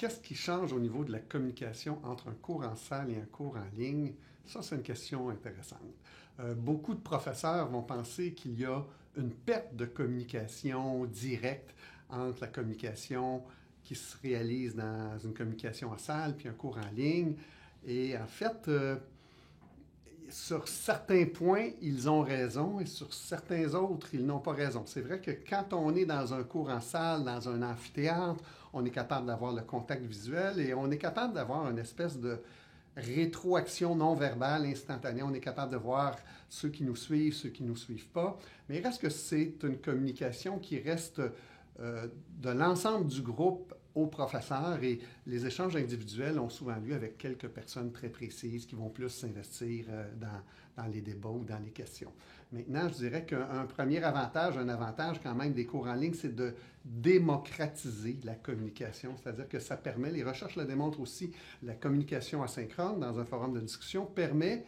Qu'est-ce qui change au niveau de la communication entre un cours en salle et un cours en ligne? Ça, c'est une question intéressante. Beaucoup de professeurs vont penser qu'il y a une perte de communication directe entre la communication qui se réalise dans une communication en salle puis un cours en ligne. Et en fait, sur certains points, ils ont raison et sur certains autres, ils n'ont pas raison. C'est vrai que quand on est dans un cours en salle, dans un amphithéâtre, on est capable d'avoir le contact visuel et on est capable d'avoir une espèce de rétroaction non verbale instantanée. On est capable de voir ceux qui nous suivent, ceux qui ne nous suivent pas. Mais il reste que c'est une communication qui reste de l'ensemble du groupe aux professeurs et les échanges individuels ont souvent lieu avec quelques personnes très précises qui vont plus s'investir dans les débats ou dans les questions. Maintenant, je dirais qu'un premier avantage, un avantage quand même des cours en ligne, c'est de démocratiser la communication, c'est-à-dire que ça permet, les recherches le démontrent aussi, la communication asynchrone dans un forum de discussion permet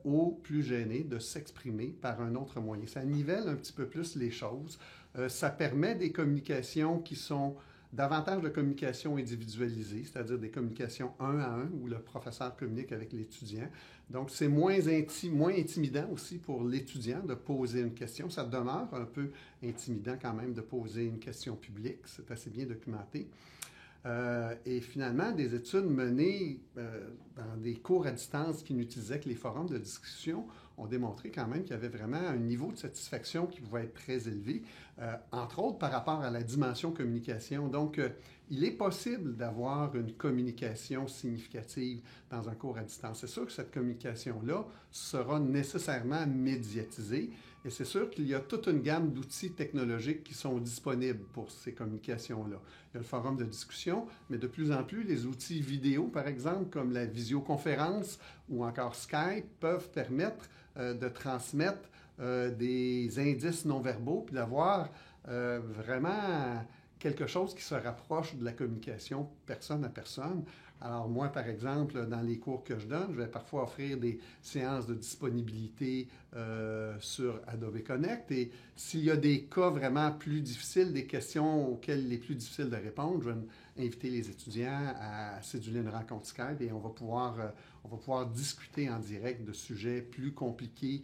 aux plus gênés de s'exprimer par un autre moyen. Ça nivelle un petit peu plus les choses. Ça permet des communications qui sont davantage de communication individualisée, c'est-à-dire des communications un à un où le professeur communique avec l'étudiant. Donc, c'est moins intimidant aussi pour l'étudiant de poser une question. Ça demeure un peu intimidant quand même de poser une question publique. C'est assez bien documenté. Et finalement, des études menées dans des cours à distance qui n'utilisaient que les forums de discussion ont démontré quand même qu'il y avait vraiment un niveau de satisfaction qui pouvait être très élevé, entre autres par rapport à la dimension communication. Donc, il est possible d'avoir une communication significative dans un cours à distance. C'est sûr que cette communication-là sera nécessairement médiatisée et c'est sûr qu'il y a toute une gamme d'outils technologiques qui sont disponibles pour ces communications-là. Il y a le forum de discussion, mais de plus en plus, les outils vidéo, par exemple, comme la visioconférence ou encore Skype, peuvent permettre de transmettre des indices non-verbaux puis d'avoir vraiment quelque chose qui se rapproche de la communication personne à personne. Alors moi, par exemple, dans les cours que je donne, je vais parfois offrir des séances de disponibilité sur Adobe Connect et s'il y a des cas vraiment plus difficiles, des questions auxquelles il est plus difficile de répondre, je vais inviter les étudiants à céduler une rencontre Skype et on va pouvoir discuter en direct de sujets plus compliqués,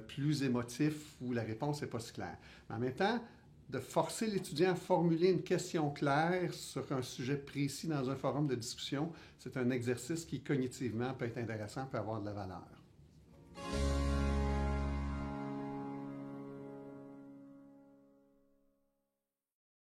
plus émotifs où la réponse n'est pas si claire. Mais en même temps, de forcer l'étudiant à formuler une question claire sur un sujet précis dans un forum de discussion, c'est un exercice qui, cognitivement, peut être intéressant, peut avoir de la valeur.